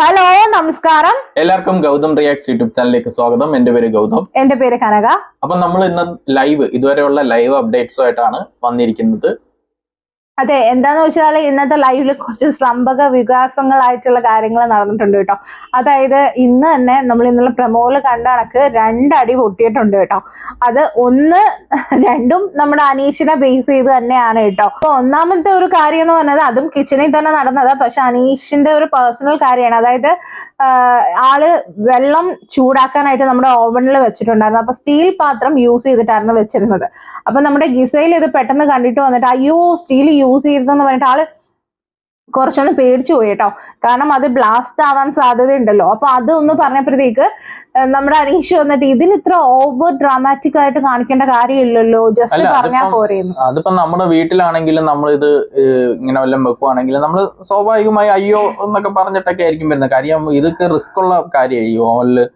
Hello നമസ്കാരം. എല്ലാവർക്കും Gautam reacts YouTube ചാനലിലേക്ക് സ്വാഗതം. എന്റെ പേര് ഗൗതം. എന്റെ പേര് കനക. അപ്പൊ നമ്മൾ ഇന്ന് ഇതുവരെയുള്ള ലൈവ് അപ്ഡേറ്റ്സുമായിട്ടാണ് വന്നിരിക്കുന്നത്. അതെ, എന്താന്ന് വെച്ചാൽ ഇന്നത്തെ ലൈവില് കുറച്ച് സംഭവ വികാസങ്ങളായിട്ടുള്ള കാര്യങ്ങൾ നടന്നിട്ടുണ്ട് കേട്ടോ. അതായത് ഇന്ന് തന്നെ നമ്മൾ ഇന്നലെ പ്രമോല് കണ്ട കണക്ക് 2 അടി പൊട്ടിയിട്ടുണ്ട് കേട്ടോ. അത് രണ്ടും നമ്മുടെ അനീഷിനെ ബേസ് ചെയ്ത് തന്നെയാണ് കേട്ടോ. അപ്പൊ ഒന്നാമത്തെ ഒരു കാര്യം എന്ന് പറഞ്ഞത് അതും കിച്ചണിൽ തന്നെ നടന്നത്. പക്ഷെ അനീഷിന്റെ ഒരു പേഴ്സണൽ കാര്യമാണ്. അതായത് ആള് വെള്ളം ചൂടാക്കാനായിട്ട് നമ്മുടെ ഓവനിൽ വെച്ചിട്ടുണ്ടായിരുന്നു. അപ്പൊ സ്റ്റീൽ പാത്രം യൂസ് ചെയ്തിട്ടായിരുന്നു വെച്ചിരുന്നത്. അപ്പൊ നമ്മുടെ ഗിസയിൽ ഇത് പെട്ടെന്ന് കണ്ടിട്ട് വന്നിട്ട് അയ്യോ സ്റ്റീൽ യൂസ് ചെയ്തെന്ന് പറഞ്ഞിട്ട് ആള് കുറച്ചൊന്ന് പേടിച്ചു പോയി കേട്ടോ. കാരണം അത് ബ്ലാസ്റ്റ് ആവാൻ സാധ്യതയുണ്ടല്ലോ. അപ്പൊ അതൊന്ന് പറഞ്ഞപ്പോഴത്തേക്ക് നമ്മുടെ അനീഷ് വന്നിട്ട് ഇതിന് ഇത്ര ഓവർ ഡ്രാമാറ്റിക് ആയിട്ട് കാണിക്കേണ്ട കാര്യമില്ലല്ലോ, ജസ്റ്റ് പറഞ്ഞാൽ പോരെയെന്ന്. അതിപ്പോ നമ്മുടെ വീട്ടിലാണെങ്കിലും നമ്മൾ ഇത് ഇങ്ങനെ വല്ലതും വെക്കുവാണെങ്കിലും നമ്മൾ സ്വാഭാവികമായി അയ്യോ എന്നൊക്കെ പറഞ്ഞിട്ടൊക്കെ ആയിരിക്കും വരുന്നത്. കാര്യം ഇതൊക്കെ റിസ്ക് ഉള്ള കാര്യമായി. ഈ ഓവനില്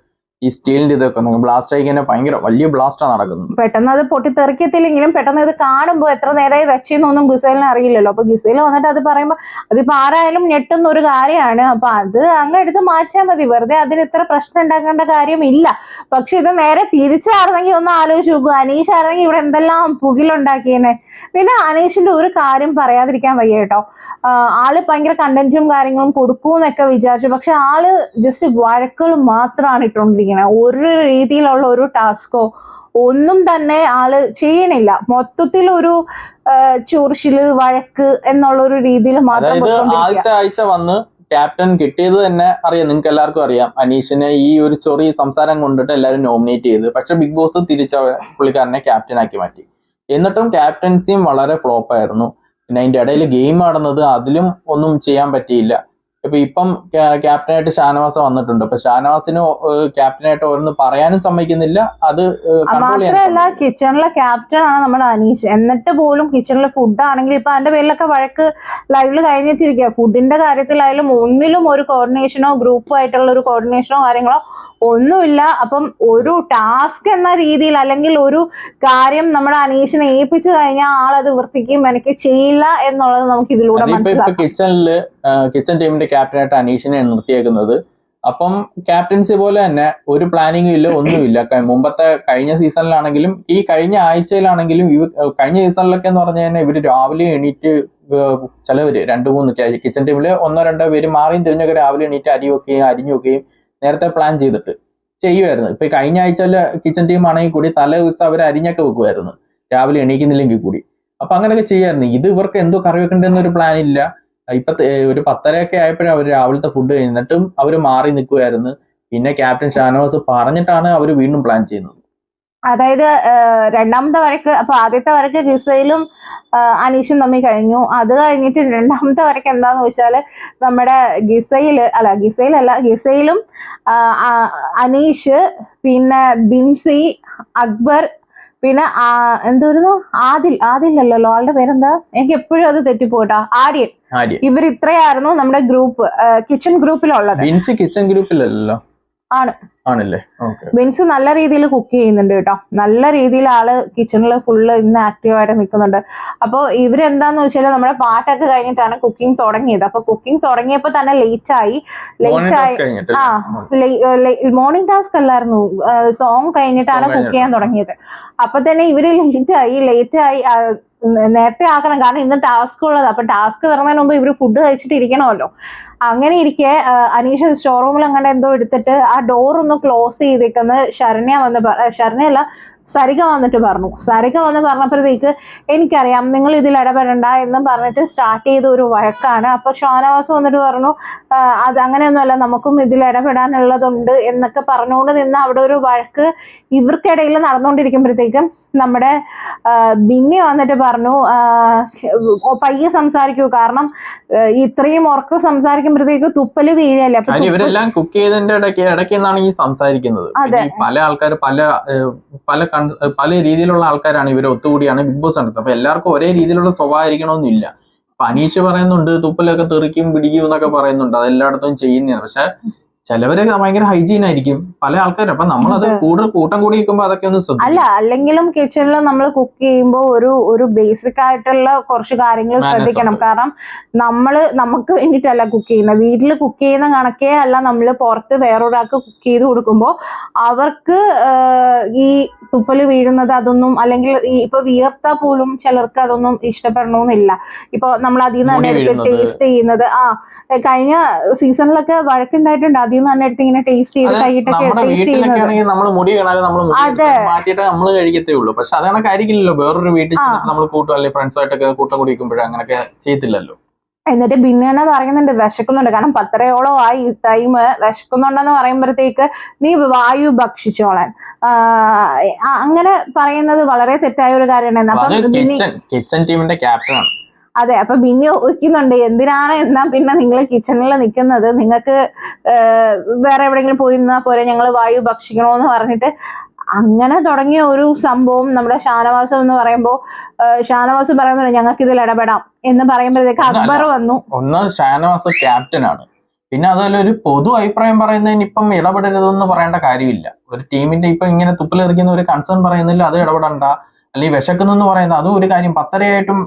ഈ സ്റ്റീലിന്റെ ഇതൊക്കെ ബ്ലാസ്റ്റ് ആയിക്കാൻ ഭയങ്കര വലിയ ബ്ലാസ്റ്റാണ് നടക്കുന്നത്. പെട്ടെന്ന് അത് പൊട്ടിത്തെറിക്കത്തില്ലെങ്കിലും പെട്ടെന്ന് ഇത് കാണുമ്പോൾ എത്ര നേരമായി വെച്ചെന്നൊന്നും ഗിസേലിന് അറിയില്ലല്ലോ. അപ്പൊ ഗിസേൽ വന്നിട്ട് അത് പറയുമ്പോൾ അതിപ്പോ ആരായാലും ഞെട്ടുന്ന ഒരു കാര്യമാണ്. അപ്പൊ അത് അങ്ങ് എടുത്ത് മാറ്റാൻ മതി. വെറുതെ അതിന് ഇത്ര പ്രശ്നം ഉണ്ടാക്കേണ്ട കാര്യമില്ല. പക്ഷെ ഇത് നേരെ തിരിച്ചായിരുന്നെങ്കിൽ ഒന്ന് ആലോചിച്ച് നോക്കുക. അനീഷ് ആയിരുന്നെങ്കിൽ ഇവിടെ എന്തെല്ലാം പുകിലുണ്ടാക്കിയേനെ. പിന്നെ അനീഷിന്റെ ഒരു കാര്യം പറയാതിരിക്കാൻ വയ്യ കേട്ടോ. ആള് ഭയങ്കര കണ്ടന്റും കാര്യങ്ങളും കൊടുക്കൂന്നൊക്കെ വിചാരിച്ചു. പക്ഷെ ആള് ജസ്റ്റ് വഴക്കുകൾ മാത്രമാണ് ഇട്ടുകൊണ്ടിരിക്കുന്നത്. ഒരു രീതിയിലുള്ള ഒരു ടാസ്കോ ഒന്നും തന്നെ ആള് ചെയ്യണില്ല. മൊത്തത്തിൽ ഒരു ചൊറിച്ചില് വഴക്ക് എന്നുള്ള ഒരു രീതിയിൽ മാത്രം. ആദ്യത്തെ ആഴ്ച വന്ന് ക്യാപ്റ്റൻ കിട്ടിയത് തന്നെ അറിയാം, നിങ്ങൾക്ക് എല്ലാവർക്കും അറിയാം. അനീഷിനെ ഈ ഒരു ചൊറി സംസാരം കൊണ്ടിട്ട് എല്ലാവരും നോമിനേറ്റ് ചെയ്ത്. പക്ഷെ ബിഗ് ബോസ് പുള്ളിക്കാരനെ ക്യാപ്റ്റൻ ആക്കി മാറ്റി. എന്നിട്ടും ക്യാപ്റ്റൻസിയും വളരെ ഫ്ലോപ്പ് ആയിരുന്നു. പിന്നെ അതിന്റെ ഇടയിൽ ഗെയിം നടന്നത്, അതിലും ഒന്നും ചെയ്യാൻ പറ്റിയില്ല. ഇപ്പം ക്യാപ്റ്റനായിട്ട് ഷാനവാസ് വന്നിട്ടുണ്ട്. അപ്പൊ ഷാനവാസിന് ക്യാപ്റ്റനായിട്ട് ഓരോന്ന് പറയാനും സമ്മതിക്കുന്നില്ല. അത് മാത്രമല്ല കിച്ചണിലെ ക്യാപ്റ്റൻ ആണ് നമ്മുടെ അനീഷ്. എന്നിട്ട് പോലും കിച്ചണിലെ ഫുഡ് ആണെങ്കിൽ ഇപ്പൊ അതിന്റെ പേരിലൊക്കെ വഴക്ക് ലൈവില് കഴിഞ്ഞിട്ടിരിക്കുക. ഫുഡിന്റെ കാര്യത്തിലായാലും ഒന്നിലും ഒരു കോർഡിനേഷനോ ഗ്രൂപ്പോ ആയിട്ടുള്ള ഒരു കോർഡിനേഷനോ കാര്യങ്ങളോ ഒന്നുമില്ല. അപ്പം ഒരു ടാസ്ക് എന്ന രീതിയിൽ അല്ലെങ്കിൽ ഒരു കാര്യം നമ്മുടെ അനീഷിനെ ഏൽപ്പിച്ചു കഴിഞ്ഞാൽ ആളത് വൃത്തിക്കും എനിക്ക് ചെയ്യില്ല എന്നുള്ളത് നമുക്ക് ഇതിലൂടെ മനസ്സിലാക്കാം. കിച്ചൺ ടീമിന്റെ ക്യാപ്റ്റനായിട്ട് അനീഷിനെ നിർത്തിയേക്കുന്നത്. അപ്പം ക്യാപ്റ്റൻസി പോലെ തന്നെ ഒരു പ്ലാനിങ്ങും ഇല്ല, ഒന്നുമില്ല. കഴിഞ്ഞ സീസണിലാണെങ്കിലും ഈ കഴിഞ്ഞ ആഴ്ചയിലാണെങ്കിലും കഴിഞ്ഞ സീസണിലൊക്കെ എന്ന് പറഞ്ഞു കഴിഞ്ഞാൽ ഇവര് രാവിലെ എണീറ്റ് ചിലവര് 2-3 കിച്ചൺ ടീമില് 1-2 പേര് മാറിയും തിരിഞ്ഞൊക്കെ രാവിലെ എണീറ്റ് അരിഞ്ഞു വെക്കുകയും നേരത്തെ പ്ലാൻ ചെയ്തിട്ട് ചെയ്യുമായിരുന്നു. ഇപ്പൊ കഴിഞ്ഞ ആഴ്ചയിലെ കിച്ചൺ ടീം ആണെങ്കിൽ കൂടി തലേ ദിവസം അവർ അരിഞ്ഞൊക്കെ വെക്കുമായിരുന്നു, രാവിലെ എണീക്കുന്നില്ലെങ്കിൽ കൂടി. അപ്പൊ അങ്ങനെയൊക്കെ ചെയ്യായിരുന്നു. ഇത് ഇവർക്ക് എന്തോ കറി വെക്കേണ്ടെന്നൊരു പ്ലാൻ ഇല്ല. ഒരു 10:30 ആയപ്പോഴും അവർ രാവിലത്തെ ഫുഡ് കഴിഞ്ഞിട്ടും അവർ മാറി നിൽക്കുമായിരുന്നു. പിന്നെ ക്യാപ്റ്റൻ ഷാനവാസ് പറഞ്ഞിട്ടാണ് അവർ വീണ്ടും പ്ലാൻ ചെയ്യുന്നത്. അതായത് രണ്ടാമത്തെ വഴക്ക്, അപ്പൊ ആദ്യത്തെ വഴക്ക് ഗിസയിലും അനീഷും തമ്മിൽ കഴിഞ്ഞു. അത് കഴിഞ്ഞിട്ട് രണ്ടാമത്തെ വഴക്ക് എന്താന്ന് വെച്ചാല് നമ്മുടെ ഗിസയിലും അനീഷ്, പിന്നെ ബിൻസി, അക്ബർ, പിന്നെ എന്തായിരുന്നു ആദിലല്ലോ ആളുടെ പേരെന്താ, എനിക്ക് എപ്പോഴും അത് തെറ്റിപ്പോട്ടാ, ആര്യൻ. ഇവർ ഇത്രയായിരുന്നു നമ്മുടെ ഗ്രൂപ്പ്, കിച്ചൺ ഗ്രൂപ്പിലുള്ളത്. ബിൻസി കിച്ചൺ ഗ്രൂപ്പിലല്ലോ ആണല്ലേ? ബിൻസ് നല്ല രീതിയിൽ കുക്ക് ചെയ്യുന്നുണ്ട് കേട്ടോ. നല്ല രീതിയിൽ ആള് കിച്ചണിൽ ഫുള്ള് ഇന്ന് ആക്റ്റീവായിട്ട് നിൽക്കുന്നുണ്ട്. അപ്പോൾ ഇവരെന്താന്ന് വെച്ചാൽ നമ്മുടെ പാട്ടൊക്കെ കഴിഞ്ഞിട്ടാണ് കുക്കിംഗ് തുടങ്ങിയത്. അപ്പൊ കുക്കിംഗ് തുടങ്ങിയപ്പോ തന്നെ ലേറ്റ് ആയി. മോർണിംഗ് ടാസ്ക് അല്ലായിരുന്നു, സോങ് കഴിഞ്ഞിട്ടാണ് കുക്ക് ചെയ്യാൻ തുടങ്ങിയത്. അപ്പൊ തന്നെ ഇവര് ലേറ്റ് ആയി നേരത്തെ ആക്കണം. കാരണം ഇന്ന് ടാസ്ക് ഉള്ളത്. അപ്പൊ ടാസ്ക് വരുന്നതിന് മുമ്പ് ഇവര് ഫുഡ് കഴിച്ചിട്ട് ഇരിക്കണമല്ലോ. അങ്ങനെ ഇരിക്കെ അനീഷ് സ്റ്റോർ റൂമിൽ അങ്ങനെ എന്തോ എടുത്തിട്ട് ആ ഡോർ ഒന്ന് ക്ലോസ് ചെയ്തേക്കുന്നത് ശരണ്യല്ല സരിക വന്നിട്ട് പറഞ്ഞു. സരിക വന്ന് പറഞ്ഞപ്പോഴത്തേക്ക് എനിക്കറിയാം നിങ്ങൾ ഇതിൽ ഇടപെടണ്ട എന്നും പറഞ്ഞിട്ട് സ്റ്റാർട്ട് ചെയ്ത ഒരു വഴക്കാണ്. അപ്പൊ ഷാനവാസ് വന്നിട്ട് പറഞ്ഞു അത് അങ്ങനെയൊന്നുമല്ല, നമുക്കും ഇതിൽ ഇടപെടാനുള്ളതുണ്ട് എന്നൊക്കെ പറഞ്ഞുകൊണ്ട് നിന്ന് അവിടെ ഒരു വഴക്ക് ഇവർക്കിടയിൽ നടന്നുകൊണ്ടിരിക്കുമ്പോഴത്തേക്കും നമ്മുടെ ബിന്നി വന്നിട്ട് പറഞ്ഞു പയ്യെ സംസാരിക്കൂ, കാരണം ഇത്രയും ഉറക്കം സംസാരിക്കുമ്പോഴത്തേക്ക് തുപ്പല് വീഴല്ലേ. അപ്പൊ ഇവരെല്ലാം കുക്ക് ചെയ്തതിന്റെ ഇടയ്ക്കെന്നാണ് ഈ സംസാരിക്കുന്നത്. പല ആൾക്കാർ പല രീതിയിലുള്ള ആൾക്കാരാണ് ഇവർ ഒത്തുകൂടിയാണ് ബിഗ് ബോസ് നടത്തുന്നത്. അപ്പൊ എല്ലാവർക്കും ഒരേ രീതിയിലുള്ള സ്വഭാവമായിരിക്കണമെന്നില്ല. അപ്പൊ അനീഷ് പറയുന്നുണ്ട് തുപ്പലൊക്കെ തെറിക്കും പിടിക്കും എന്നൊക്കെ പറയുന്നുണ്ട്, അതെല്ലായിടത്തും ചെയ്യുന്നതാണ്. പക്ഷെ ചിലവര് ഭയങ്കര ഹൈജീൻ ആയിരിക്കും പല ആൾക്കാരും. അപ്പൊ നമ്മളത് കൂടുതൽ കൂട്ടം കൂടി നിൽക്കുമ്പോൾ അതൊക്കെ ഒന്ന് ശ്രദ്ധിക്കും. അല്ല, അല്ലെങ്കിലും കിച്ചണിൽ നമ്മൾ കുക്ക് ചെയ്യുമ്പോൾ ഒരു ബേസിക് ആയിട്ടുള്ള കുറച്ച് കാര്യങ്ങൾ ശ്രദ്ധിക്കണം. കാരണം നമുക്ക് വേണ്ടിയിട്ടല്ല കുക്ക് ചെയ്യുന്നത്, വീട്ടിൽ കുക്ക് ചെയ്യുന്ന കണക്കേ അല്ല നമ്മൾ പുറത്ത് വേറൊരാൾക്ക് കുക്ക് ചെയ്ത് കൊടുക്കുമ്പോൾ അവർക്ക് ഈ തുപ്പല് വീഴുന്നത് അതൊന്നും, അല്ലെങ്കിൽ ഇപ്പൊ വിയർത്താൽ പോലും ചിലർക്ക് അതൊന്നും ഇഷ്ടപ്പെടണമെന്നില്ല. ഇപ്പൊ നമ്മൾ അതിൽ നിന്ന് തന്നെ എടുത്ത് ടേസ്റ്റ് ചെയ്യുന്നത്. കഴിഞ്ഞ സീസണിലൊക്കെ വഴക്കുണ്ടായിട്ടുണ്ട്, അതിൽ നിന്ന് തന്നെ എടുത്ത് ഇങ്ങനെ ടേസ്റ്റ് ചെയ്ത് കൈയിട്ടൊക്കെ ടേസ്റ്റ് ചെയ്യുന്നത്. നമ്മൾ മുടി വീണാലും നമ്മൾ മാറ്റിയിട്ട് നമ്മൾ കഴിക്കത്തേ ഉള്ളൂ. പക്ഷെ അത് കണക്കായിരിക്കില്ലല്ലോ വേറൊരു വീട്ടിൽ നമ്മൾ കൂട്ടും അല്ലെങ്കിൽ ഫ്രണ്ട്സുമായിട്ടൊക്കെ കൂട്ടം കൂടി നിൽക്കുമ്പോഴേ അങ്ങനെയൊക്കെ ചെയ്യത്തില്ലല്ലോ. എന്നിട്ട് പിന്നെ തന്നെ പറയുന്നുണ്ട് വിശക്കുന്നുണ്ട്, കാരണം 10:30 ആയി ടൈം, വിശക്കുന്നുണ്ടെന്ന് പറയുമ്പോഴത്തേക്ക് നീ വായു ഭക്ഷിച്ചോളാൻ, അങ്ങനെ പറയുന്നത് വളരെ തെറ്റായ ഒരു കാര്യമാണ്. കിച്ചൺ ടീമിന്റെ ക്യാപ്റ്റനാണ്. അതെ, അപ്പൊ ബിന്നി ഒഴിക്കുന്നുണ്ട് എന്തിനാണ് എന്നാ പിന്നെ നിങ്ങൾ കിച്ചണിൽ നിൽക്കുന്നത്, നിങ്ങൾക്ക് വേറെ എവിടെയെങ്കിലും പോയി നിന്നാ പോരെ, ഞങ്ങൾ വായു ഭക്ഷിക്കണോന്ന് പറഞ്ഞിട്ട് അങ്ങനെ തുടങ്ങിയ ഒരു സംഭവം നമ്മുടെ ഷാനവാസം എന്ന് പറയുമ്പോൾ ഷാനവാസ് പറയുന്നുണ്ട് ഞങ്ങൾക്ക് ഇതിൽ ഇടപെടാം എന്ന് പറയുമ്പോഴത്തേക്ക് അക്ബർ വന്നു. ഒന്ന് ഷാനവാസ് ക്യാപ്റ്റനാണ്, പിന്നെ അതുപോലെ ഒരു പൊതു അഭിപ്രായം പറയുന്നതിന് ഇപ്പം ഇടപെടരുതെന്ന് പറയേണ്ട കാര്യമില്ല. ഒരു ടീമിന്റെ ഇപ്പൊ ഇങ്ങനെ തുപ്പലെറിക്കുന്ന ഒരു കൺസേൺ പറയുന്നില്ല, അത് ഇടപെടണ്ട. അല്ലെങ്കിൽ വിശക്കുന്നെന്ന് പറയുന്നത് അതും ഒരു കാര്യം. 10:30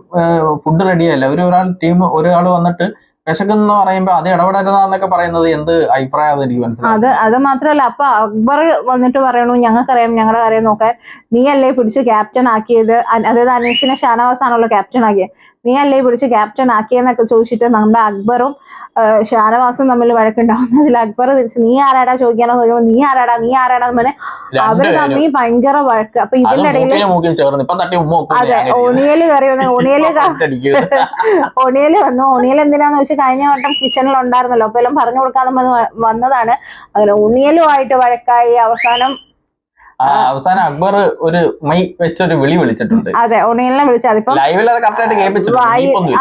ഫുഡ് റെഡിയല്ല, ഒരാൾ വന്നിട്ട് വിശക്കുന്നെന്ന് പറയുമ്പോ അത് ഇടപെടരുതെന്നൊക്കെ പറയുന്നത് എന്ത് അഭിപ്രായം എനിക്ക് മനസ്സിലായി. അത് മാത്രമല്ല, അപ്പൊ അക്ബർ വന്നിട്ട് പറയണു ഞങ്ങൾക്കറിയാം ഞങ്ങളുടെ കാര്യം നോക്കാൻ, നീ അല്ലേ പിടിച്ച് ക്യാപ്റ്റൻ ആക്കിയത്, അതായത് അനീഷിനെ ഷാനവാസ് ആണല്ലോ ക്യാപ്റ്റൻ ആക്കിയത്, നീ അല്ലേ പിടിച്ച് ക്യാപ്റ്റൻ ആക്കിയെന്നൊക്കെ ചോദിച്ചിട്ട് നമ്മുടെ അക്ബറും ഷാനവാസും തമ്മിൽ വഴക്കുണ്ടാവുന്നതിൽ അക്ബർ തിരിച്ച് നീ ആരാടാ ചോദിക്കാനോ ചോദിക്കുമ്പോൾ നീ ആരാടാ എന്ന് അവര് തമ്മിൽ ഭയങ്കര വഴക്ക്. അപ്പൊ ഇതിന്റെ ഇടയിൽ അതെ ഒണിയല് കയറി വന്നു. ഒണിയല് വന്നു. ഒണിയൽ എന്തിനാന്ന് വെച്ചാൽ കഴിഞ്ഞ വട്ടം കിച്ചണിൽ ഉണ്ടായിരുന്നല്ലോ, അപ്പൊ എല്ലാം പറഞ്ഞു കൊടുക്കാതെ വന്നതാണ്. അങ്ങനെ ഉണിയലുമായിട്ട് വഴക്കായി അവസാനം അക്ബർ ഒരു മൈ വെച്ചൊരു വിളി വിളിച്ചിട്ടുണ്ട്. അതെ, ഒണിയലിനെ വിളിച്ചു. അതിപ്പോ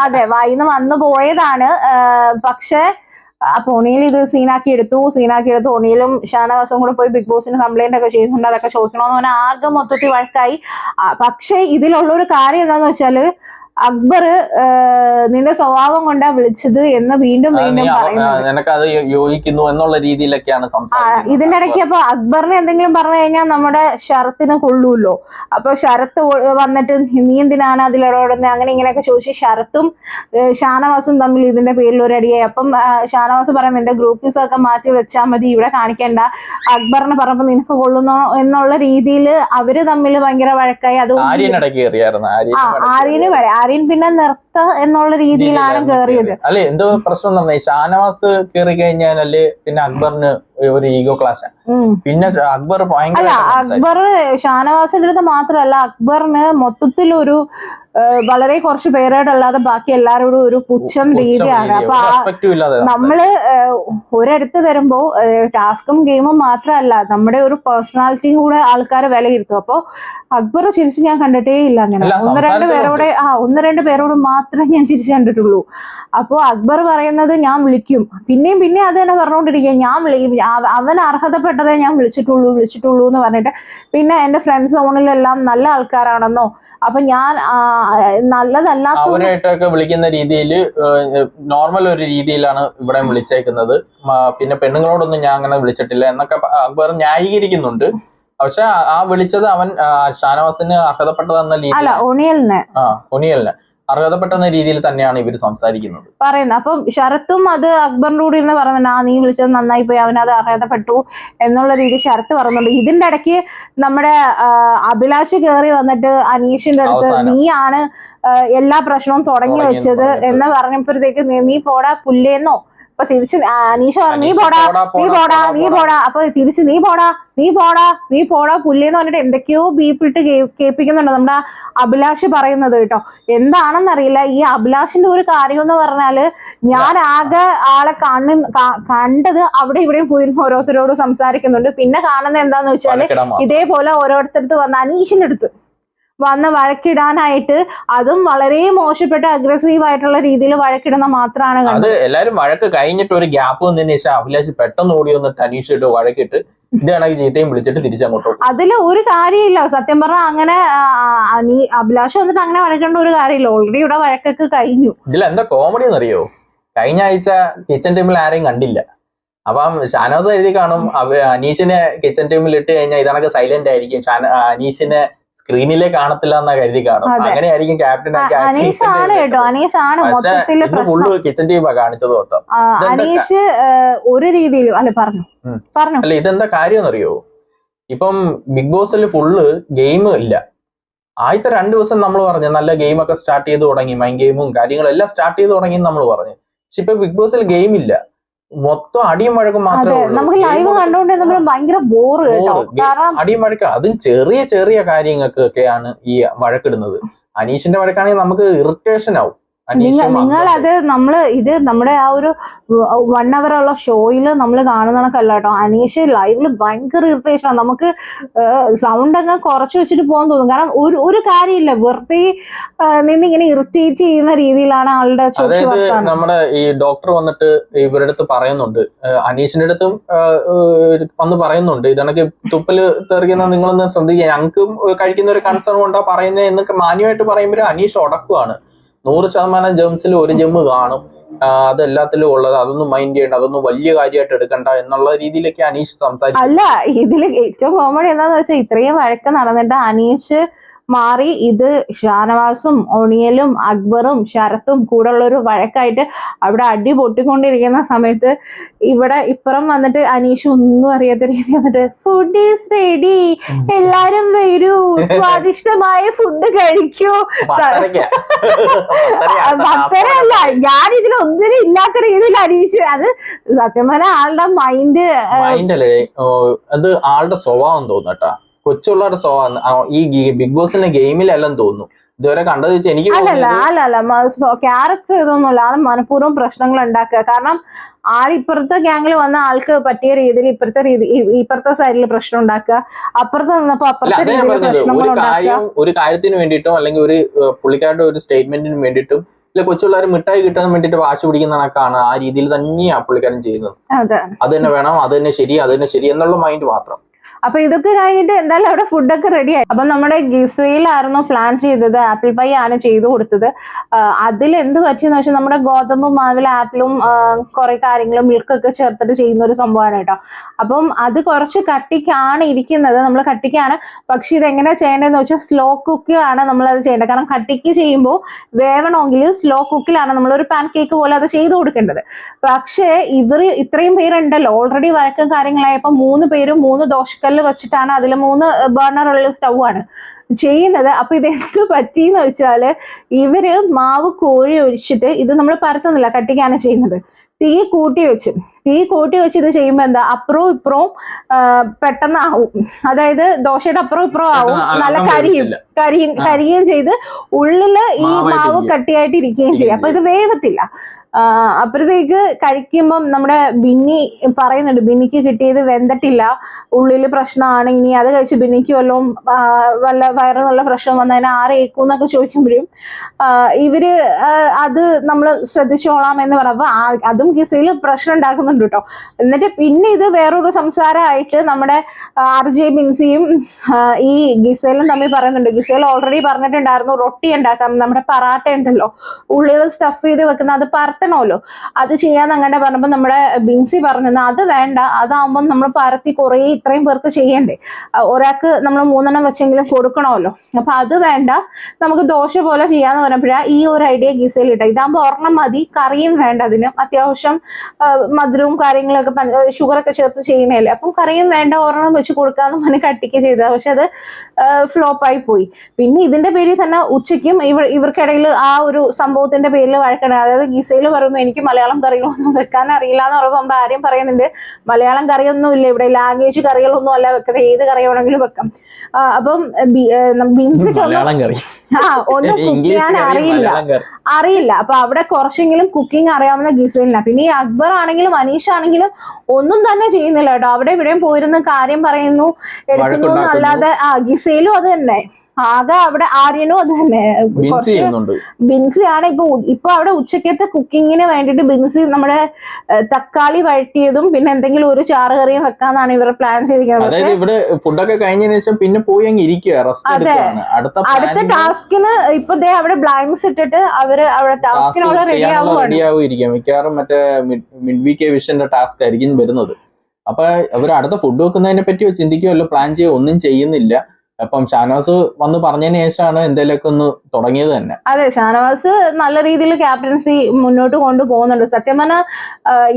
അതെ വായിന്ന് വന്നു പോയതാണ്. പക്ഷെ അപ്പൊ ഒണിയൽ ഇത് സീനാക്കി എടുത്തു. ഒണിയലും ഷാനവാസും കൂടെ പോയി ബിഗ് ബോസിന് കംപ്ലൈന്റ് ഒക്കെ ചെയ്യുന്നുണ്ട്, അതൊക്കെ ചോദിക്കണമെന്ന് പറഞ്ഞാൽ ആകെ മൊത്തത്തിൽ വഴക്കായി. പക്ഷെ ഇതിലുള്ളൊരു കാര്യം എന്താന്ന് വെച്ചാല് അക്ബർ നിന്റെ സ്വഭാവം കൊണ്ടാ വിളിച്ചത് എന്ന് വീണ്ടും പറയുന്നത് യോജിക്കുന്നു എന്നുള്ള രീതിയിലൊക്കെയാണ് സംസാരിക്കുന്നത്. ഇതിന്റെ ഇടയ്ക്ക് അപ്പൊ അക്ബറിനെ എന്തെങ്കിലും പറഞ്ഞു കഴിഞ്ഞാൽ നമ്മുടെ ശരത്തിന് കൊള്ളൂല്ലോ. അപ്പൊ ശരത്ത് വന്നിട്ട് നീ എന്തിനാണ് അതിലിടപെടുന്നത് അങ്ങനെ ഇങ്ങനെയൊക്കെ ചോദിച്ച് ശരത്തും ഷാനവാസും തമ്മിൽ ഇതിന്റെ പേരിൽ ഒരു അടിയായി. അപ്പം ഷാനവാസ് പറയുന്നത് നിന്റെ ഗ്രൂപ്പീസ് ഒക്കെ മാറ്റി വെച്ചാൽ മതി, ഇവിടെ കാണിക്കേണ്ട. അക്ബറിനെ പറഞ്ഞപ്പോ നിനക്ക് കൊള്ളുന്നോ എന്നുള്ള രീതിയിൽ അവര് തമ്മിൽ ഭയങ്കര വഴക്കായി. അത് ആര്യൻ പിന്നെ നിർത്ത എന്നുള്ള രീതിയിലാണ് കയറിയത്. അല്ലെ എന്തോ പ്രശ്നം തന്നെ ഷാനവാസ് കയറി കഴിഞ്ഞാല് പിന്നെ അക്ബറിന് ഒരു ഈഗോ ക്ലാസ്. പിന്നെ അക്ബർ അക്ബർ ഷാനവാസിന്റെ അടുത്ത് മാത്രമല്ല അക്ബറിന് മൊത്തത്തിലൊരു വളരെ കുറച്ച് പേരോടല്ലാതെ ബാക്കി എല്ലാവരോടും ഒരു പുച്ഛം രീതിയാണ്. അപ്പൊ നമ്മള് ഒരിടത്ത് വരുമ്പോ ടാസ്കും ഗെയിമും മാത്രമല്ല നമ്മുടെ ഒരു പേഴ്സണാലിറ്റിയും കൂടെ ആൾക്കാർ വിലയിരുത്തും. അപ്പൊ അക്ബർ ചിരിച്ച് ഞാൻ കണ്ടിട്ടേ ഇല്ല. അങ്ങനെ ഒന്ന് രണ്ട് പേരോട് മാത്രമേ ഞാൻ ചിരിച്ച് കണ്ടിട്ടുള്ളൂ. അപ്പൊ അക്ബർ പറയുന്നത് ഞാൻ വിളിക്കും, പിന്നെയും അത് തന്നെ പറഞ്ഞുകൊണ്ടിരിക്കുക, ഞാൻ വിളിക്കും, അവൻ അർഹതപ്പെട്ടതേ ഞാൻ വിളിച്ചിട്ടുള്ളൂ എന്ന് പറഞ്ഞിട്ട്. പിന്നെ എന്റെ ഫ്രണ്ട്സ് സോണിലെല്ലാം നല്ല ആൾക്കാരാണെന്നോ, അപ്പൊ ഞാൻ നല്ലതല്ലാത്ത അവരായിട്ടൊക്കെ വിളിക്കുന്ന രീതിയിൽ നോർമൽ ഒരു രീതിയിലാണ് ഇവിടെ വിളിച്ചേക്കുന്നത്. പിന്നെ പെണ്ണുങ്ങളോടൊന്നും ഞാൻ അങ്ങനെ വിളിച്ചിട്ടില്ല എന്നൊക്കെ അക്ബർ ന്യായീകരിക്കുന്നുണ്ട്. പക്ഷെ ആ വിളിച്ചത് അവൻ ഷാനവാസിന് അർഹതപ്പെട്ടതെന്ന രീതിയിൽ ഒണിയലിന് അർഹതപ്പെട്ടെന്ന രീതിയിൽ തന്നെയാണ് ഇവർ സംസാരിക്കുന്നത് പറയുന്നത്. അപ്പം ശരത്തും അത് അക്ബറിന്റെ കൂടെ ഇരുന്ന് പറയുന്നുണ്ട്, നീ വിളിച്ചത് നന്നായി പോയി, അവനത് അർഹതപ്പെട്ടു എന്നുള്ള രീതി ശരത്ത് പറയുന്നുണ്ട്. ഇതിന്റെ ഇടയ്ക്ക് നമ്മുടെ അഭിലാഷ് കയറി വന്നിട്ട് അനീഷിന്റെ അടുത്ത് നീയാണ് എല്ലാ പ്രശ്നവും തുടങ്ങി വെച്ചത് എന്ന് പറഞ്ഞപ്പോഴത്തേക്ക് നീ പോടാ പുല്ലേന്നോ. അപ്പൊ തിരിച്ച് അനീഷ പറഞ്ഞു നീ പോടാ. അപ്പൊ തിരിച്ച് നീ പോടാ പുല്ലേന്ന് പറഞ്ഞിട്ട് എന്തൊക്കെയോ ബീപ്പിട്ട് കേൾപ്പിക്കുന്നുണ്ട് നമ്മുടെ അഭിലാഷ് പറയുന്നത് കേട്ടോ. എന്താണെന്നറിയില്ല. ഈ അഭിലാഷിന്റെ ഒരു കാര്യം എന്ന് പറഞ്ഞാല് ഞാൻ ആകെ ആളെ കണ്ടത് അവിടെ ഇവിടെയും പോയിരുന്ന് ഓരോരുത്തരോട് സംസാരിക്കുന്നുണ്ട്. പിന്നെ കാണുന്നത് എന്താന്ന് വെച്ചാല് ഇതേപോലെ ഓരോരുത്തരത്ത് വന്ന് അനീഷിന്റെ അടുത്ത് വന്ന് വഴക്കിടാനായിട്ട്, അതും വളരെ മോശപ്പെട്ട അഗ്രസീവ് ആയിട്ടുള്ള രീതിയിൽ വഴക്കിടുന്ന മാത്രമാണ് അത്. എല്ലാരും വഴക്ക് കഴിഞ്ഞിട്ട് ഒരു ഗ്യാപ്പ് വന്നതിന് ശേഷം അഭിലാഷ് പെട്ടെന്ന് ഓടി വന്നിട്ട് അനീഷിട്ട് വഴക്കിട്ട് ഇതാണെങ്കിൽ ചീത്തയും വിളിച്ചിട്ട് തിരിച്ചങ്ങോട്ടോ. അതില് ഒരു കാര്യമില്ല സത്യം പറഞ്ഞാൽ. അങ്ങനെ അഭിലാഷ് വന്നിട്ട് അങ്ങനെ വഴക്കേണ്ട ഒരു കാര്യമില്ല, ഓൾറെഡി ഇവിടെ വഴക്കൊക്കെ കഴിഞ്ഞു. ഇതിൽ എന്താ കോമഡി എന്നറിയോ, കഴിഞ്ഞ ആഴ്ച കിച്ചൺ ടീമിൽ ആരെയും കണ്ടില്ല, അപ്പം ഷാനവാസ് എഴുതി കാണും അനീഷിനെ കിച്ചൺ ടീമിൽ ഇട്ട് കഴിഞ്ഞാൽ ഇതണക്ക് സൈലന്റ് ആയിരിക്കും, അനീഷിനെ സ്ക്രീനിലെ കാണത്തില്ല എന്നാ കരുതി കാണും. അങ്ങനെയായിരിക്കും ക്യാപ്റ്റൻ ഫുള്ള് കിച്ചൺ ടീമാ കാണിച്ചത് മൊത്തം. അനീഷ് ഒരു രീതിയിലും അല്ല ഇതെന്താ കാര്യം എന്നറിയോ, ഇപ്പം ബിഗ് ബോസിൽ ഫുള്ള് ഗെയിം ഇല്ല. ആദ്യത്തെ 2 ദിവസം നമ്മൾ പറഞ്ഞു നല്ല ഗെയിം ഒക്കെ സ്റ്റാർട്ട് ചെയ്ത് തുടങ്ങി, മൈൻഡ് ഗെയിമും കാര്യങ്ങളും എല്ലാം സ്റ്റാർട്ട് ചെയ്ത് തുടങ്ങി നമ്മൾ പറഞ്ഞു. പക്ഷെ ഇപ്പൊ ബിഗ് ബോസിൽ ഗെയിം ഇല്ല, മൊത്തം അടിയും വഴക്കും മാത്രമേ അടിയും വഴക്കം. അതും ചെറിയ ചെറിയ കാര്യങ്ങൾക്കൊക്കെയാണ് ഈ വഴക്കിടുന്നത്. അനീഷിന്റെ വഴക്കാണെങ്കിൽ നമുക്ക് ഇറിറ്റേഷൻ ആവും. നിങ്ങളത് നമ്മുടെ ആ ഒരു 1 hour ഉള്ള ഷോയില് നമ്മൾ കാണുന്നതൊക്കെയല്ല കേട്ടോ. അനീഷ് ലൈവില് ഭയങ്കര ഇറിറ്റേഷൻ ആണ്. നമുക്ക് സൗണ്ട് അങ്ങ് കുറച്ച് വെച്ചിട്ട് പോകാൻ തോന്നും. കാരണം ഒരു കാര്യമില്ല, വെറുതെ നിന്നിങ്ങനെ ഇറിറ്റേറ്റ് ചെയ്യുന്ന രീതിയിലാണ് ആളുടെ. നമ്മുടെ ഈ ഡോക്ടർ വന്നിട്ട് ഇവരുടെ അടുത്ത് പറയുന്നുണ്ട്, അനീഷിന്റെ അടുത്തും വന്ന് പറയുന്നുണ്ട്, ഇതണക്ക് തുപ്പല് തെറിക്കുന്ന നിങ്ങളൊന്ന് ശ്രദ്ധിക്കുക, ഞങ്ങൾക്കും കഴിക്കുന്ന ഒരു കൺസേൺ കൊണ്ടാ പറയുന്നത് എന്നൊക്കെ മാന്യമായിട്ട് പറയുമ്പോൾ അനീഷ് ഉടക്കുവാണ്. 100% ജെംസിൽ 1 ജെമ്മ് കാണും, അതെല്ലാത്തിലും ഉള്ളത്, അതൊന്നും മൈൻഡ് ചെയ്യണ്ട, അതൊന്നും വലിയ കാര്യമായിട്ട് എടുക്കണ്ട എന്നുള്ള രീതിയിലൊക്കെ അനീഷ് സംസാരിക്കും. അല്ല, ഇതില് ഏറ്റവും കോമഡി എന്താന്ന് വെച്ചാൽ ഇത്രയും വഴക്ക് നടന്നിട്ട് അനീഷ് മാറി ഇത് ഷാനവാസും ഒണിയലും അക്ബറും ശരത്തും കൂടെ ഉള്ള ഒരു വഴക്കായിട്ട് അവിടെ അടി പൊട്ടിക്കൊണ്ടിരിക്കുന്ന സമയത്ത് ഇവിടെ ഇപ്പുറം വന്നിട്ട് അനീഷ് ഒന്നും അറിയാത്ത രീതി വന്നിട്ട് ഫുഡ് ഈസ് റെഡി, എല്ലാരും വരൂ, സ്വാദിഷ്ടമായ ഫുഡ് കഴിക്കൂ. ഭക്തരല്ല, ഞാൻ ഇതിലൊന്നിനും ഇല്ലാത്ത രീതിയിൽ അനീഷ്, അത് സത്യം പറഞ്ഞാൽ ആളുടെ മൈൻഡ് അല്ലേ, അത് ആളുടെ സ്വഭാവം തോന്നട്ടാ, കൊച്ചുള്ളവരുടെ സ്വഭാവം. ഈ ബിഗ് ബോസിന്റെ ഗെയിമിലെല്ലാം തോന്നുന്നു ഇതുവരെ കണ്ടത് വെച്ചാൽ എനിക്ക് ക്യാരക്ടർ ഇതൊന്നുമില്ല. ആൾ മനഃപൂർവ്വം പ്രശ്നങ്ങൾ ഉണ്ടാക്കുക. കാരണം ഇപ്പുറത്തെ ഗ്യാങ്ങിൽ വന്ന ആൾക്ക് പറ്റിയ രീതിയിൽ ഇപ്പുറത്തെ സൈഡിൽ പ്രശ്നം ഉണ്ടാക്കുക, അപ്പുറത്ത് നിന്നപ്പോ അപ്പുറത്തെ രീതിയിൽ പ്രശ്നങ്ങൾ ഉണ്ടാക്കുക. ഒരു കാര്യത്തിന് വേണ്ടിയിട്ടോ അല്ലെങ്കിൽ ഒരു പുള്ളിക്കാരുടെ ഒരു സ്റ്റേറ്റ്മെന്റിന് വേണ്ടിയിട്ടും ഇല്ല, കൊച്ചുള്ളവർ മിഠായി കിട്ടാൻ വേണ്ടിയിട്ട് വാശി പിടിക്കുന്ന കണക്കാണ്. ആ രീതിയിൽ തന്നെയാണ് പുള്ളിക്കാരൻ ചെയ്യുന്നത്. അത് തന്നെ വേണം, അത് തന്നെ ശരി എന്നുള്ള മൈൻഡ് മാത്രം. അപ്പൊ ഇതൊക്കെ കഴിഞ്ഞിട്ട് എന്തായാലും അവിടെ ഫുഡൊക്കെ റെഡി ആയി. അപ്പൊ നമ്മുടെ ഗിസയിലായിരുന്നു പ്ലാൻ ചെയ്തത്, ആപ്പിൾ പൈ ആണ് ചെയ്തു കൊടുത്തത്. അതിൽ എന്ത് പറ്റിയെന്ന് വെച്ചാൽ നമ്മുടെ ഗോതമ്പ് മാവിൽ ആപ്പിളും കുറെ കാര്യങ്ങളും മിൽക്കൊക്കെ ചേർത്തിട്ട് ചെയ്യുന്ന ഒരു സംഭവമാണ് കേട്ടോ. അപ്പം അത് കുറച്ച് കട്ടിക്കാണ് ഇരിക്കുന്നത്, നമ്മൾ കട്ടിക്കാണ്. പക്ഷെ ഇതെങ്ങനെ ചെയ്യേണ്ടതെന്ന് വെച്ചാൽ സ്ലോ കുക്കിലാണ് നമ്മളത് ചെയ്യേണ്ടത്. കാരണം കട്ടിക്ക് ചെയ്യുമ്പോൾ വേവണമെങ്കിൽ സ്ലോ കുക്കിലാണ് നമ്മളൊരു പാൻ കേക്ക് പോലെ അത് ചെയ്തു കൊടുക്കേണ്ടത്. പക്ഷേ ഇത്രയും പേരുണ്ടല്ലോ, ഓൾറെഡി വഴക്കും കാര്യങ്ങളായപ്പോൾ 3 പേരും 3 ദോശക്കല്ല് വെച്ചിട്ടാണ്, അതിൽ 3 ബർണറുള്ള സ്റ്റൗ ആണ് ചെയ്യുന്നത്. അപ്പൊ ഇതെന്ത് പറ്റിയെന്ന് വെച്ചാല് ഇവര് മാവ് കോഴി ഒഴിച്ചിട്ട് ഇത് നമ്മൾ പരത്തുന്നില്ല, കട്ടിക്കാണ് ചെയ്യുന്നത്. തീ കൂട്ടി വെച്ച് ഇത് ചെയ്യുമ്പോ എന്താ അപ്പുറവും ഇപ്പുറവും പെട്ടെന്ന് ആവും. അതായത് ദോശയുടെ അപ്പുറവും ഇപ്പുറവും ആവും, നല്ല കരിയുകയും ചെയ്ത് ഉള്ളില് ഈ മാവ് കട്ടിയായിട്ട് ഇരിക്കുകയും ചെയ്യും. അപ്പൊ ഇത് വേവത്തില്ല. അപ്പോഴത്തേക്ക് കഴിക്കുമ്പം നമ്മുടെ ബിന്നി പറയുന്നുണ്ട്, ബിന്നിക്ക് കിട്ടിയത് വെന്തിട്ടില്ല, ഉള്ളില് പ്രശ്നമാണ്, ഇനി അത് കഴിച്ച് ബിന്നിക്ക് വല്ല വയറിനുള്ള പ്രശ്നം വന്നതിന് ആരേക്കും എന്നൊക്കെ ചോദിക്കുമ്പോഴും ഇവര് അത് നമ്മൾ ശ്രദ്ധിച്ചോളാം എന്ന് പറഞ്ഞപ്പോ അതും ഗിസയിൽ പ്രശ്നം ഉണ്ടാക്കുന്നുണ്ട് കേട്ടോ. എന്നിട്ട് പിന്നെ ഇത് വേറൊരു സംസാരമായിട്ട് നമ്മുടെ RJ ബിൻസിയും ഈ ഗിസയിലും തമ്മിൽ പറയുന്നുണ്ട്. ഗിസയിൽ ഓൾറെഡി പറഞ്ഞിട്ടുണ്ടായിരുന്നു റൊട്ടി ഉണ്ടാക്കാം, നമ്മുടെ പറാട്ട ഉണ്ടല്ലോ ഉള്ളിൽ സ്റ്റഫ് ചെയ്ത് വെക്കുന്ന, അത് പരത്തണമല്ലോ, അത് ചെയ്യാൻ അങ്ങനെ പറഞ്ഞപ്പോൾ നമ്മുടെ ബിൻസി പറഞ്ഞു അത് വേണ്ട, അതാകുമ്പോൾ നമ്മൾ പരത്തി കുറേ ഇത്രയും പേർക്ക് ചെയ്യണ്ടേ, ഒരാൾക്ക് നമ്മൾ 3 എണ്ണം വെച്ചെങ്കിലും കൊടുക്കണമല്ലോ, അപ്പൊ അത് വേണ്ട, നമുക്ക് ദോശ പോലെ ചെയ്യാന്ന് പറഞ്ഞപ്പോഴാണ് ഈ ഒരു ഐഡിയ ഗിസയിൽ ഇട്ട. ഇതാകുമ്പോൾ ഒരെണ്ണം മതി, കറിയും വേണ്ട, അതിന് അത്യാവശ്യം മധുരവും കാര്യങ്ങളൊക്കെ ഷുഗറൊക്കെ ചേർത്ത് ചെയ്യുന്നതല്ലേ, അപ്പം കറിയും വേണ്ട, ഒരെണ്ണം വെച്ച് കൊടുക്കാന്ന് പറഞ്ഞ് കട്ടിക്ക് ചെയ്തത്. പക്ഷെ അത് ഫ്ലോപ്പായി പോയി. പിന്നെ ഇതിന്റെ പേരിൽ തന്നെ ഉച്ചയ്ക്കും ഇവർക്കിടയിൽ ആ ഒരു സംഭവത്തിന്റെ പേരിൽ വഴക്കണ. അതായത് ഗിസയിൽ പറയുന്നു എനിക്ക് മലയാളം കറികളൊന്നും വെക്കാൻ അറിയില്ല എന്ന് പറയുമ്പോൾ നമ്മുടെ ആര്യം പറയുന്നുണ്ട് മലയാളം കറിയൊന്നും ഇല്ല ഇവിടെ, ലാംഗ്വേജ് കറികളൊന്നും അല്ല വെക്കുന്നത്, ഏത് കറി വേണമെങ്കിലും വെക്കാം. അപ്പം ബിൻസിക്ക് ഒന്നും കുക്ക് ചെയ്യാൻ അറിയില്ല. അപ്പൊ അവിടെ കുറച്ചെങ്കിലും കുക്കിംഗ് അറിയാവുന്ന ഗിസയിലില്ല. പിന്നെ ഈ അക്ബർ ആണെങ്കിലും അനീഷ് ആണെങ്കിലും ഒന്നും തന്നെ ചെയ്യുന്നില്ല കേട്ടോ. അവിടെ ഇവിടെയും പോയിരുന്ന് കാര്യം പറയുന്നു എടുക്കുന്നു എന്നല്ലാതെ ഗിസയിലും അത് തന്നെ ആകെ അവിടെ ആര്യനും അത് തന്നെ ബിൻസി കുറച്ച് ചെയ്യുന്നുണ്ട്. ബിൻസിയാണ് ഇപ്പൊ അവിടെ ഉച്ചക്കത്തെ കുക്കിങ്ങിന് വേണ്ടിയിട്ട് ബിൻസി നമ്മുടെ തക്കാളി വഴറ്റിയതും പിന്നെ എന്തെങ്കിലും ഒരു ചാറ് കറിയും വെക്കാന്നാണ് ഇവർ പ്ലാൻ ചെയ്തിരിക്കുന്നത്. അതായത് ഇവിടെ ഫുഡൊക്കെ കഴിഞ്ഞതിന് ശേഷം പിന്നെ പോയി അങ്ങ് ഇരിക്കുക, റെസ്റ്റ് എടുക്കുകയാണ്. അടുത്ത ടാസ്കിന് ഇപ്പൊ ദേ അവിടെ ബ്ലാങ്ക്സ് ഇട്ടിട്ട് അവര് അവിടെ ടാസ്കിനുള്ള റെഡി ആവുമായിരിക്കും. മിക്കവാറും മറ്റേ മിഡ് വീക്ക് വിഷന്റെ ടാസ്ക് ആയിരിക്കും വരുന്നത്. അപ്പൊ അവർ അടുത്ത ഫുഡ് വെക്കുന്നതിനെ പറ്റി ചിന്തിക്കുകയല്ലോ, പ്ലാൻ ചെയ്യുക, ഒന്നും ചെയ്യുന്നില്ല. അപ്പം ഷാനവാസ് വന്ന് പറഞ്ഞതിന് ശേഷമാണ് എന്തെങ്കിലുമൊക്കെ ഒന്ന് തുടങ്ങിയത് തന്നെ. അതെ, ഷാനവാസ് നല്ല രീതിയിൽ ക്യാപ്റ്റൻസി മുന്നോട്ട് കൊണ്ടുപോകുന്നുണ്ട്. സത്യം പറഞ്ഞാൽ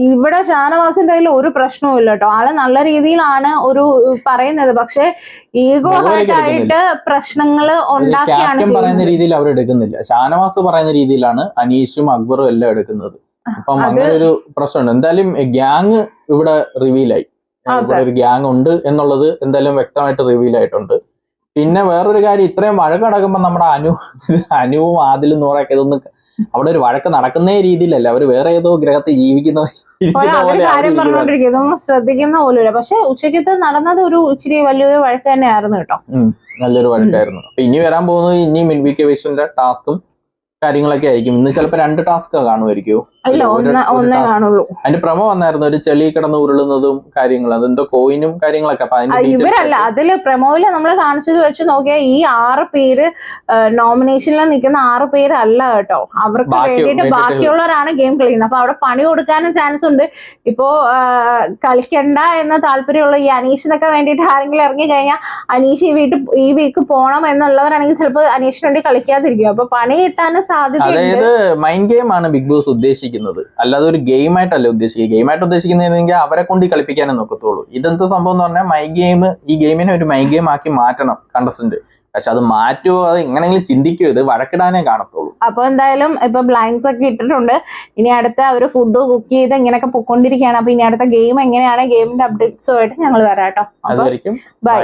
ഇവിടെ ഷാനവാസിന്റെ കയ്യിൽ ഒരു പ്രശ്നവും ഇല്ല കേട്ടോ. ആള് നല്ല രീതിയിലാണ് ഒരു പറയുന്നത്, പക്ഷെ ഈഗോ ആയിട്ട് പ്രശ്നങ്ങൾ ഉണ്ടാക്കിയാണ് പറയുന്ന രീതിയിൽ അവർ എടുക്കുന്നില്ല. ഷാനവാസ് പറയുന്ന രീതിയിലാണ് അനീഷും അക്ബറും എല്ലാം എടുക്കുന്നത്. അപ്പം അങ്ങനെ ഒരു പ്രശ്നമുണ്ട്. എന്തായാലും ഗ്യാങ് ഇവിടെ റിവീലായി, ഇവിടെ ഒരു ഗ്യാങ് ഉണ്ട് എന്നുള്ളത് എന്തായാലും വ്യക്തമായിട്ട് റിവീൽ ആയിട്ടുണ്ട്. പിന്നെ വേറൊരു കാര്യം, ഇത്രയും വഴക്ക് നടക്കുമ്പോൾ നമ്മുടെ അനുവും ആദിലും നൂറൊക്കെ ഇതൊന്നും അവിടെ ഒരു വഴക്ക് നടക്കുന്നേ രീതിയിലല്ല, അവര് വേറെ ഏതോ ഗ്രഹത്തിൽ ജീവിക്കുന്ന കാര്യം പറഞ്ഞോണ്ടിരിക്കും, ഇതൊന്നും ശ്രദ്ധിക്കുന്ന പോലും. പക്ഷെ ഉച്ചയ്ക്കത്ത് നടന്നത് ഒരു ഇച്ചിരി വലിയൊരു വഴക്ക് തന്നെയായിരുന്നു കേട്ടോ. നല്ലൊരു വഴക്കായിരുന്നു. അപ്പൊ ഇനി വരാൻ പോകുന്നത് ഇനി മിഡ് വീക്ക് വിഷന്റെ ടാസ്കും കാര്യങ്ങളൊക്കെ ആയിരിക്കും. ഇന്ന് ചിലപ്പോ 2 ടാസ്ക് കാണുമായിരിക്കും. ഒന്നേ കാണുള്ളൂ. അതിന്റെ പ്രമോ വന്നായിരുന്നു, ഒരു ചെളി കിടന്ന് ഉരുളുന്നതും കാര്യങ്ങളും, അതെന്തോ കോയിനും കാര്യങ്ങളൊക്കെ. ഇവരല്ല അതില് പ്രമോയില് നമ്മൾ കാണിച്ചത് വെച്ച് നോക്കിയാൽ ഈ 6 പേര് നോമിനേഷനിൽ നിൽക്കുന്ന 6 പേരല്ല കേട്ടോ. അവർക്ക് വേണ്ടിയിട്ട് ബാക്കിയുള്ളവരാണ് ഗെയിം കളിക്കുന്നത്. അപ്പൊ അവിടെ പണി കൊടുക്കാനും ചാൻസ് ഉണ്ട്. ഇപ്പോ കളിക്കണ്ട എന്ന താല്പര്യമുള്ള ഈ അനീഷിനൊക്കെ വേണ്ടിയിട്ട് ആരെങ്കിലും ഇറങ്ങി കഴിഞ്ഞാൽ അനീഷ് ഈ വീക്ക് പോണം എന്നുള്ളവരാണെങ്കിൽ ചിലപ്പോൾ അനീഷിന് വേണ്ടി കളിക്കാതിരിക്കും. അപ്പൊ പണി കിട്ടാനും സാധ്യത. അതായത് മൈൻഡ് ഗെയിം ആണ് ബിഗ് ബോസ് ഉദ്ദേശിക്കുന്നത്, അല്ലാതെ ഒരു ഗെയിം ആയിട്ടല്ല ഉദ്ദേശിക്കുന്നത്. ഗെയിം ആയിട്ട് ഉദ്ദേശിക്കുന്നതെങ്കിൽ അവരെ കൊണ്ട് കളിപ്പിക്കാനേ നോക്കത്തുള്ളൂ. ഇതെന്താ സംഭവം എന്ന് പറഞ്ഞാൽ മൈ ഗെയിം, ഈ ഗെയിമിനെ ഒരു മൈ ഗെയിം ആക്കി മാറ്റണം കണ്ടസ്റ്റന്റ്. പക്ഷെ അത് മാറ്റുമോ, അത് എങ്ങനെയെങ്കിലും ചിന്തിക്കുമോ, ഇത് വഴക്കിടാനേ കാണത്തുള്ളൂ. അപ്പൊ എന്തായാലും ഇപ്പൊ ബ്ലൈൻഡ്സ് ഒക്കെ ഇട്ടിട്ടുണ്ട്. ഇനി അടുത്ത അവര് ഫുഡ് കുക്ക് ചെയ്ത് ഇങ്ങനെയൊക്കെ പൊക്കൊണ്ടിരിക്കുകയാണ്. അപ്പൊ ഇനി അടുത്ത ഗെയിം എങ്ങനെയാണ്, ഗെയിമിന്റെ അപ്ഡേറ്റ്സുമായിട്ട് ഞങ്ങൾ വരാം കേട്ടോ. അതായിരിക്കും. ബൈ.